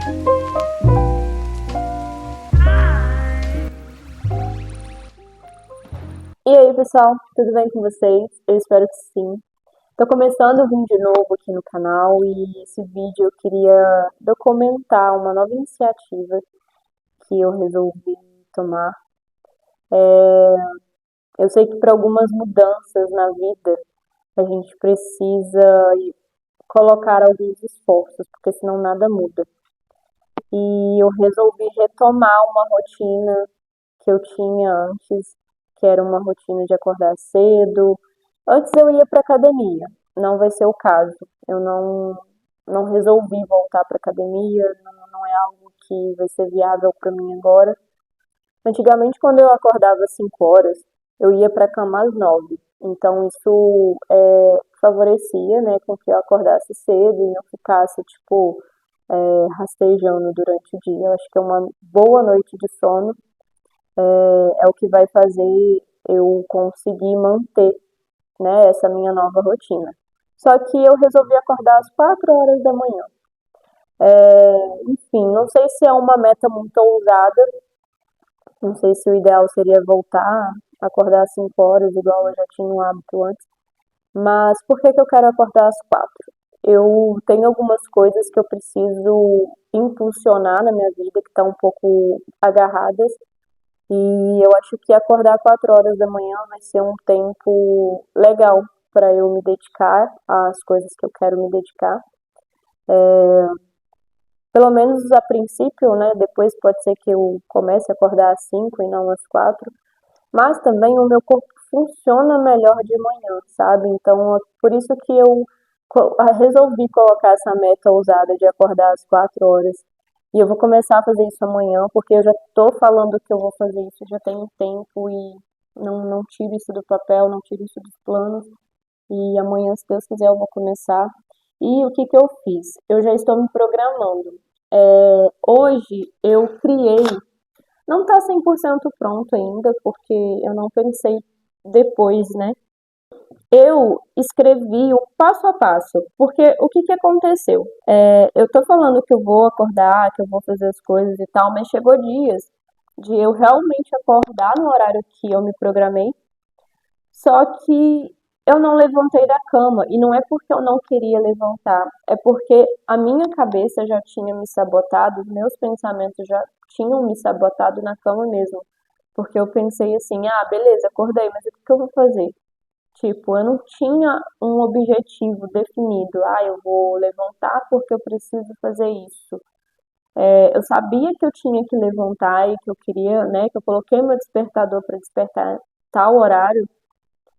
E aí, pessoal, tudo bem com vocês? Eu espero que sim. Tô começando um vídeo novo aqui no canal e esse vídeo eu queria documentar uma nova iniciativa que eu resolvi tomar. Eu sei que para algumas mudanças na vida a gente precisa colocar alguns esforços, porque senão nada muda. E eu resolvi retomar uma rotina que eu tinha antes, que era uma rotina de acordar cedo. Antes eu ia para academia, não vai ser o caso. Eu não resolvi voltar para academia, não é algo que vai ser viável para mim agora. Antigamente, quando eu acordava às 5 horas, eu ia para a cama às 9. Então isso favorecia, né, com que eu acordasse cedo e não ficasse tipo rastejando durante o dia. Eu acho que é uma boa noite de sono é o que vai fazer eu conseguir manter, né, essa minha nova rotina. Só que eu resolvi acordar às 4 horas da manhã. Enfim, não sei se é uma meta muito ousada, não sei se o ideal seria voltar a acordar às 5 horas, igual eu já tinha um hábito antes, mas por que que eu quero acordar às 4? Eu tenho algumas coisas que eu preciso impulsionar na minha vida que estão um pouco agarradas e eu acho que acordar 4 horas da manhã vai ser um tempo legal para eu me dedicar às coisas que eu quero me dedicar. Pelo menos a princípio, né? Depois pode ser que eu comece a acordar às 5 e não às 4. Mas também o meu corpo funciona melhor de manhã, sabe? Então, é por isso que eu resolvi colocar essa meta ousada de acordar às 4 horas. E eu vou começar a fazer isso amanhã, porque eu já tô falando que eu vou fazer isso já tem um tempo e não tiro isso do papel, não tiro isso dos planos. E amanhã, se Deus quiser, eu vou começar. E o que que eu fiz? Eu já estou me programando. Hoje eu criei, não está 100% pronto ainda, porque eu não pensei depois, né? Eu escrevi o passo a passo, porque o que que aconteceu? Eu tô falando que eu vou acordar, que eu vou fazer as coisas e tal, mas chegou dias de eu realmente acordar no horário que eu me programei, só que eu não levantei da cama, e não é porque eu não queria levantar, é porque a minha cabeça já tinha me sabotado, os meus pensamentos já tinham me sabotado na cama mesmo. Porque eu pensei assim, ah, beleza, acordei, mas o que que eu vou fazer? Tipo, eu não tinha um objetivo definido. Ah, eu vou levantar porque eu preciso fazer isso. Eu sabia que eu tinha que levantar e que eu queria, né, que eu coloquei meu despertador para despertar tal horário,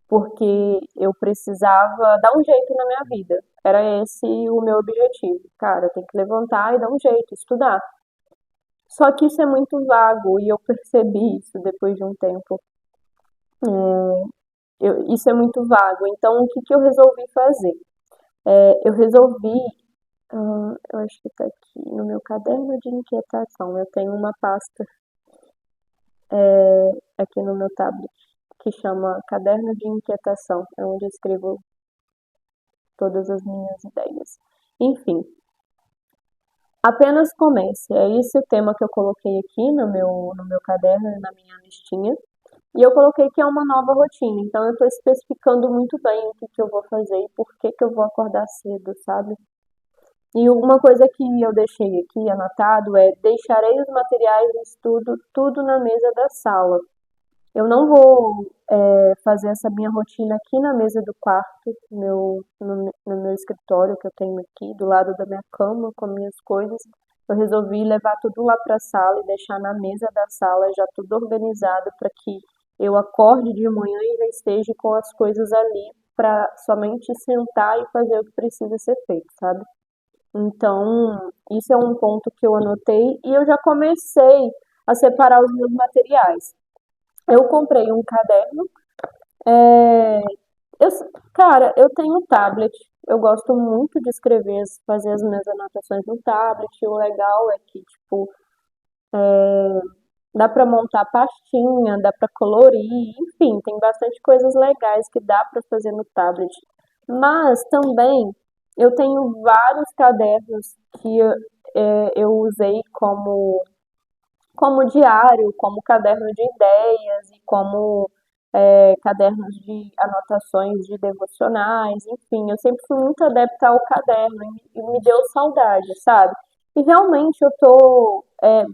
porque eu precisava dar um jeito na minha vida. Era esse o meu objetivo. Cara, eu tenho que levantar e dar um jeito, estudar. Só que isso é muito vago e eu percebi isso depois de um tempo. Isso é muito vago. Então, o que que eu resolvi fazer? Eu resolvi, eu acho que está aqui no meu caderno de inquietação. Eu tenho uma pasta aqui no meu tablet que chama Caderno de Inquietação, é onde eu escrevo todas as minhas ideias. Enfim, apenas comece. É esse o tema que eu coloquei aqui no meu caderno, na minha listinha. E eu coloquei que é uma nova rotina. Então, eu estou especificando muito bem o que que eu vou fazer e por que que eu vou acordar cedo, sabe? E uma coisa que eu deixei aqui anotado é: deixarei os materiais de estudo tudo na mesa da sala. Eu não vou fazer essa minha rotina aqui na mesa do quarto, no meu escritório que eu tenho aqui, do lado da minha cama, com as minhas coisas. Eu resolvi levar tudo lá para a sala e deixar na mesa da sala já tudo organizado para que eu acorde de manhã e já esteja com as coisas ali para somente sentar e fazer o que precisa ser feito, sabe? Então, isso é um ponto que eu anotei e eu já comecei a separar os meus materiais. Eu comprei um caderno. é, eu, cara, eu tenho tablet. Eu gosto muito de escrever, fazer as minhas anotações no tablet. E o legal é que, tipo, dá pra montar pastinha, dá pra colorir, enfim, tem bastante coisas legais que dá pra fazer no tablet. Mas também eu tenho vários cadernos que eu usei como diário, como caderno de ideias e como cadernos de anotações de devocionais, enfim, eu sempre fui muito adepta ao caderno e me deu saudade, sabe? E realmente eu estou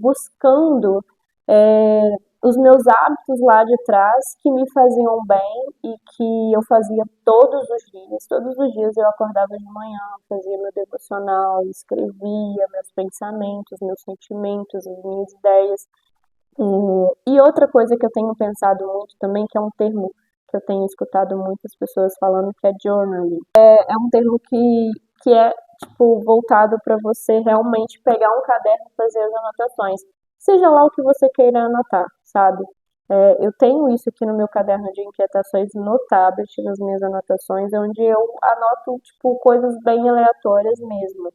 buscando é, os meus hábitos lá de trás que me faziam bem e que eu fazia todos os dias. Todos os dias eu acordava de manhã, fazia meu devocional, escrevia meus pensamentos, meus sentimentos, as minhas ideias. E outra coisa que eu tenho pensado muito também, que é um termo que eu tenho escutado muitas pessoas falando, que é journaling. É um termo que é, tipo, voltado para você realmente pegar um caderno e fazer as anotações. Seja lá o que você queira anotar, sabe? Eu tenho isso aqui no meu caderno de inquietações no tablet, nas minhas anotações, onde eu anoto, tipo, coisas bem aleatórias mesmo.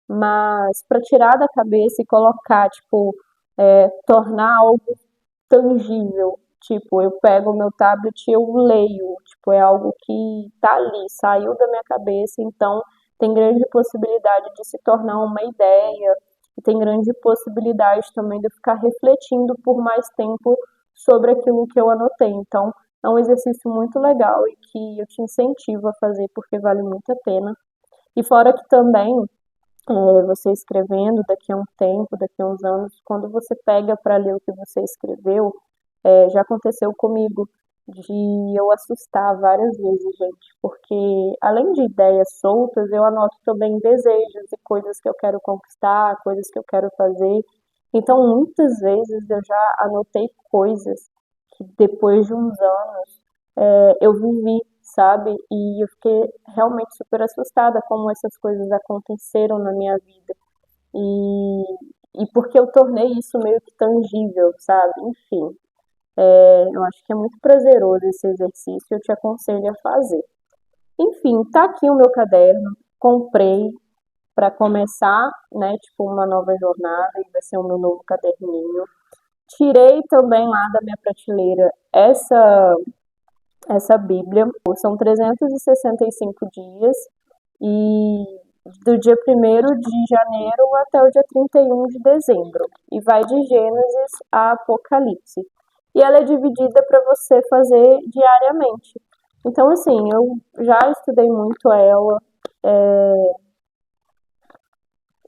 Mas para tirar da cabeça e colocar, tipo, tornar algo tangível. Tipo, eu pego o meu tablet e eu leio. Tipo, é algo que tá ali, saiu da minha cabeça, então tem grande possibilidade de se tornar uma ideia. E tem grande possibilidade também de eu ficar refletindo por mais tempo sobre aquilo que eu anotei. Então, é um exercício muito legal e que eu te incentivo a fazer porque vale muito a pena. E fora que também você escrevendo daqui a um tempo, daqui a uns anos, quando você pega para ler o que você escreveu, já aconteceu comigo de eu assustar várias vezes, gente, porque além de ideias soltas, eu anoto também desejos e coisas que eu quero conquistar, coisas que eu quero fazer. Então, muitas vezes eu já anotei coisas que depois de uns anos eu vivi, sabe? E eu fiquei realmente super assustada como essas coisas aconteceram na minha vida. E, e porque eu tornei isso meio que tangível, sabe? Enfim, eu acho que é muito prazeroso esse exercício e eu te aconselho a fazer. Enfim, tá aqui o meu caderno, comprei para começar, né, tipo uma nova jornada e vai ser o meu novo caderninho. Tirei também lá da minha prateleira essa Bíblia. São 365 dias e do dia 1º de janeiro até o dia 31 de dezembro. E vai de Gênesis a Apocalipse. E ela é dividida para você fazer diariamente. Então, assim, eu já estudei muito ela.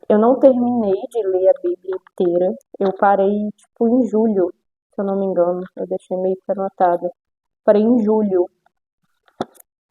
Eu não terminei de ler a Bíblia inteira. Eu parei, tipo, em julho, se eu não me engano. Eu deixei meio que anotado. Parei em julho.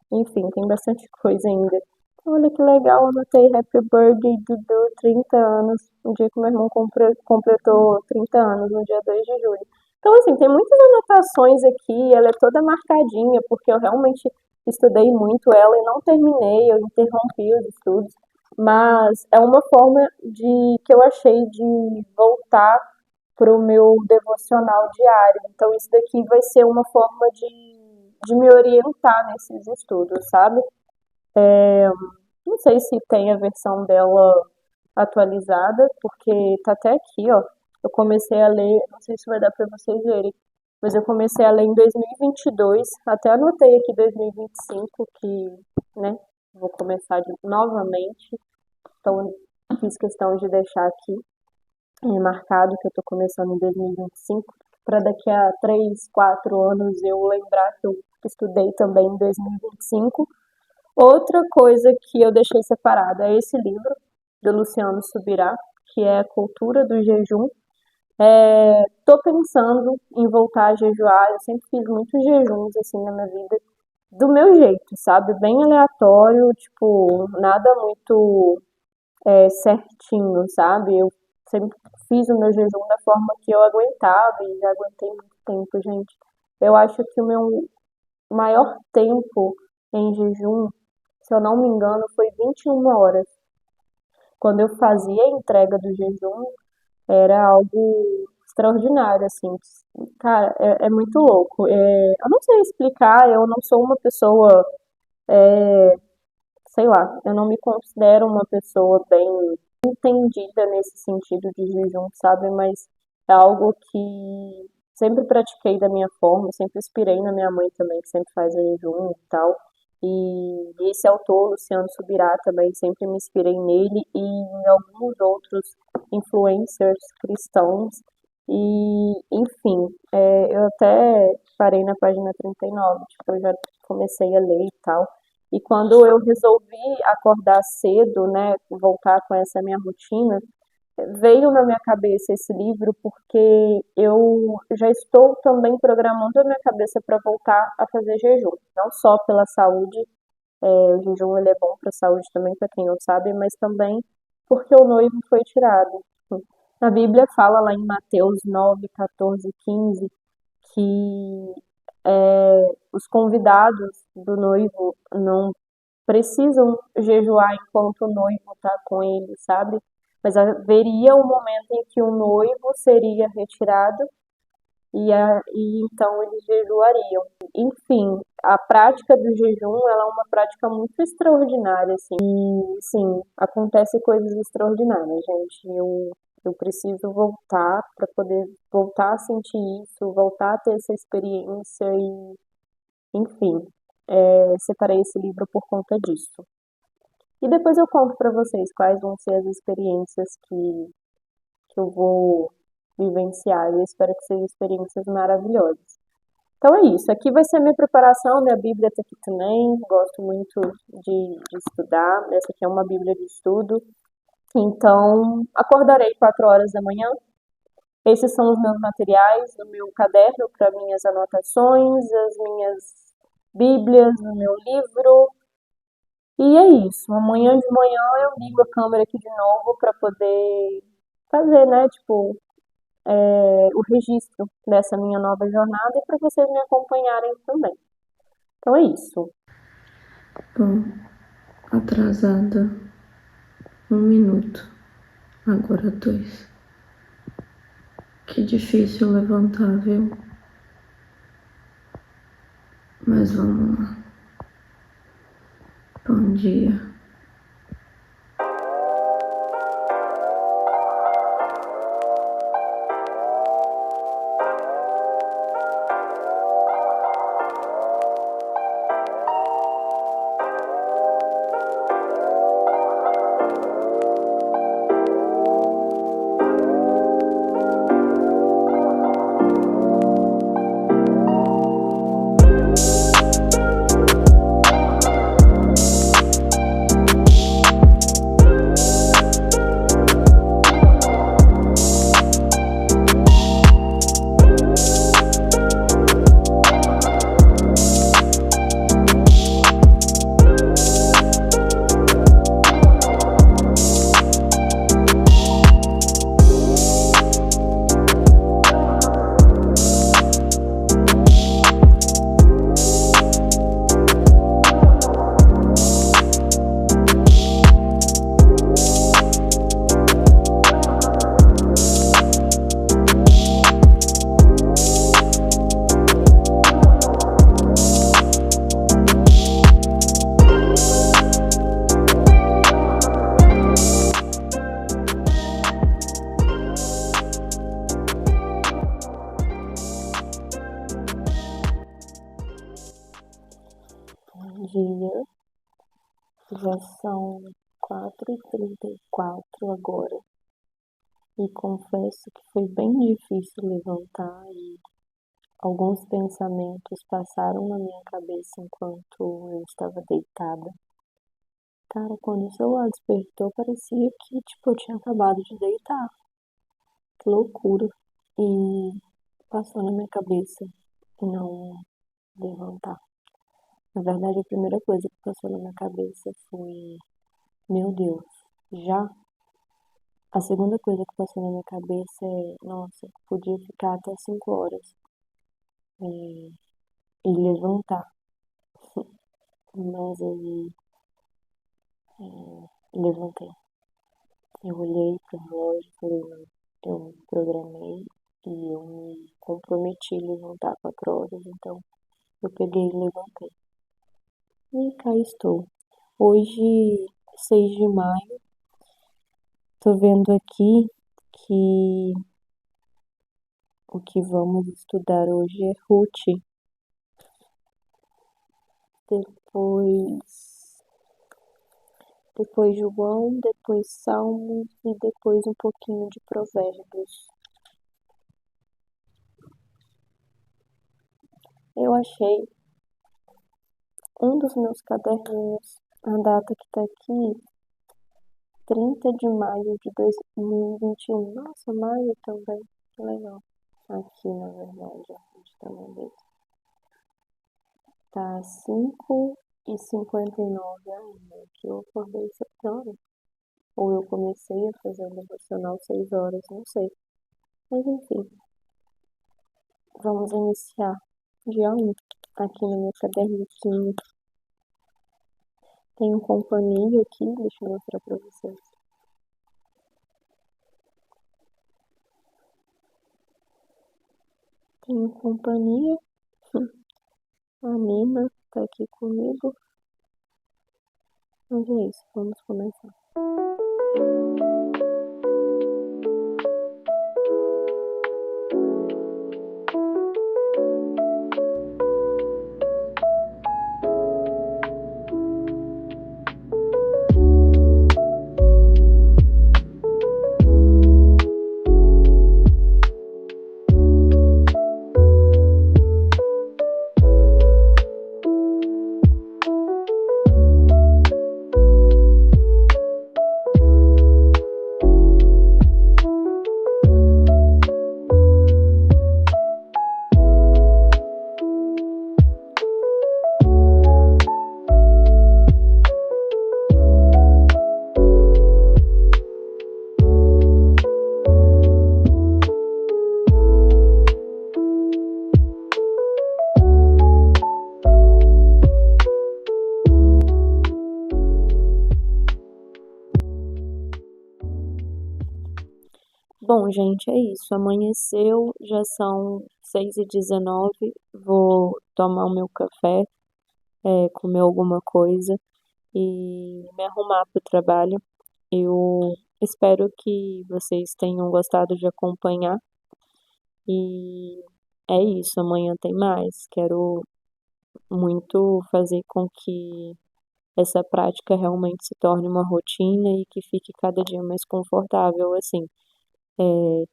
Enfim, tem bastante coisa ainda. Olha que legal, anotei Happy Birthday Dudu, 30 anos, no dia que meu irmão completou 30 anos, no dia 2 de julho. Então, assim, tem muitas anotações aqui, ela é toda marcadinha, porque eu realmente estudei muito ela e não terminei, eu interrompi os estudos, mas é uma forma de que eu achei de voltar para o meu devocional diário. Então, isso daqui vai ser uma forma de me orientar nesses estudos, sabe? Não sei se tem a versão dela atualizada, porque tá até aqui, ó. Eu comecei a ler, não sei se vai dar para vocês verem, mas eu comecei a ler em 2022, até anotei aqui 2025 que, né, vou começar novamente. Então, fiz questão de deixar aqui marcado que eu tô começando em 2025, para daqui a 3, 4 anos eu lembrar que eu estudei também em 2025. Outra coisa que eu deixei separada é esse livro do Luciano Subirá, que é a Cultura do Jejum. Tô pensando em voltar a jejuar, eu sempre fiz muitos jejuns assim na minha vida, do meu jeito, sabe? Bem aleatório, tipo, nada muito certinho, sabe? Eu sempre fiz o meu jejum da forma que eu aguentava e já aguentei muito tempo, gente. Eu acho que o meu maior tempo em jejum, se eu não me engano, foi 21 horas. Quando eu fazia a entrega do jejum, era algo extraordinário, assim. Cara, é muito louco. Eu não sei explicar, eu não sou uma pessoa, sei lá, eu não me considero uma pessoa bem entendida nesse sentido de jejum, sabe? Mas é algo que sempre pratiquei da minha forma, sempre inspirei na minha mãe também, que sempre faz jejum e tal. E esse autor, Luciano Subirá, também sempre me inspirei nele e em alguns outros influencers cristãos. E, enfim, eu até parei na página 39, tipo, eu já comecei a ler e tal. E quando eu resolvi acordar cedo, né, voltar com essa minha rotina, veio na minha cabeça esse livro porque eu já estou também programando a minha cabeça para voltar a fazer jejum, não só pela saúde, o jejum ele é bom para a saúde também, para quem não sabe, mas também porque o noivo foi tirado. A Bíblia fala lá em Mateus 9, 14, 15 que os convidados do noivo não precisam jejuar enquanto o noivo está com ele, sabe? Mas haveria um momento em que o noivo seria retirado e então eles jejuariam. Enfim, a prática do jejum ela é uma prática muito extraordinária, assim. E, sim, acontece coisas extraordinárias, gente. Eu preciso voltar para poder voltar a sentir isso, voltar a ter essa experiência e, enfim, separei esse livro por conta disso. E depois eu conto para vocês quais vão ser as experiências que eu vou vivenciar. Eu espero que sejam experiências maravilhosas. Então é isso. Aqui vai ser a minha preparação. Minha Bíblia está aqui também. Gosto muito de estudar. Essa aqui é uma Bíblia de estudo. Então, acordarei 4 horas da manhã. Esses são os meus materiais, o meu caderno para minhas anotações, as minhas Bíblias, o meu livro. E é isso. Amanhã de manhã eu ligo a câmera aqui de novo para poder fazer, né, tipo, o registro dessa minha nova jornada e para vocês me acompanharem também. Então é isso. Bom, atrasada 1 minuto, agora 2. Que difícil levantar, viu? Mas vamos lá. Bom dia. Bom dia. Já são 4h34 agora. E confesso que foi bem difícil levantar e alguns pensamentos passaram na minha cabeça enquanto eu estava deitada. Cara, quando o celular despertou, parecia que, tipo, eu tinha acabado de deitar. Que loucura. E passou na minha cabeça não levantar. Na verdade, a primeira coisa que passou na minha cabeça foi: meu Deus, já? A segunda coisa que passou na minha cabeça é: nossa, podia ficar até 5 horas e levantar. Mas aí levantei. Eu olhei para o relógio e falei: não, eu programei e eu me comprometi a levantar 4 horas, então eu peguei e levantei. E cá estou. Hoje, 6 de maio, tô vendo aqui que o que vamos estudar hoje é Ruth. depois João, depois Salmos e depois um pouquinho de Provérbios. Eu achei um dos meus caderninhos, a data que tá aqui, 30 de maio de 2021. Nossa, maio também, que legal. Aqui, na verdade, a gente tá vendo. Tá 5h59 ainda, que eu acordei 7 horas. Ou eu comecei a fazer o devocional 6 horas, não sei. Mas enfim, vamos iniciar dia 1 aqui no meu caderninho. Tenho companhia aqui, deixa eu mostrar pra vocês. Tenho companhia. A Nina tá aqui comigo. Mas é isso, vamos começar. Bom, gente, é isso. Amanheceu, já são 6h19. Vou tomar o meu café, comer alguma coisa e me arrumar para o trabalho. Eu espero que vocês tenham gostado de acompanhar. E é isso, amanhã tem mais. Quero muito fazer com que essa prática realmente se torne uma rotina e que fique cada dia mais confortável, assim.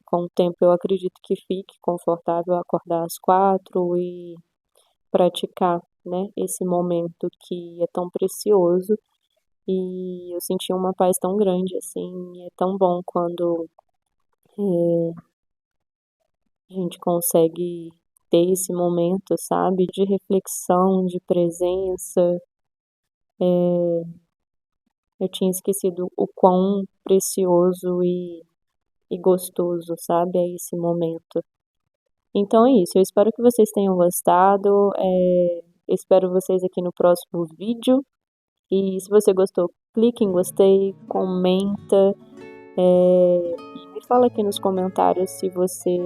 Com o tempo eu acredito que fique confortável acordar às 4 e praticar, né, esse momento que é tão precioso e eu senti uma paz tão grande, assim, é tão bom quando a gente consegue ter esse momento, sabe, de reflexão, de presença. Eu tinha esquecido o quão precioso e gostoso, sabe, é esse momento. Então é isso, eu espero que vocês tenham gostado, espero vocês aqui no próximo vídeo. E se você gostou, clique em gostei, comenta, e me fala aqui nos comentários se você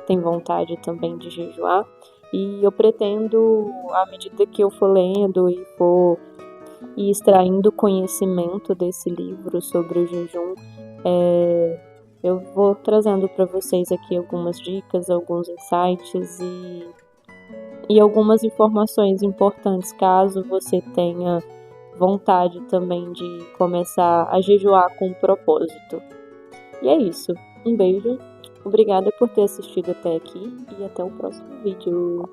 tem vontade também de jejuar. E eu pretendo, à medida que eu for lendo e for extraindo conhecimento desse livro sobre o jejum, eu vou trazendo para vocês aqui algumas dicas, alguns insights e algumas informações importantes, caso você tenha vontade também de começar a jejuar com um propósito. E é isso. Um beijo, obrigada por ter assistido até aqui e até o próximo vídeo.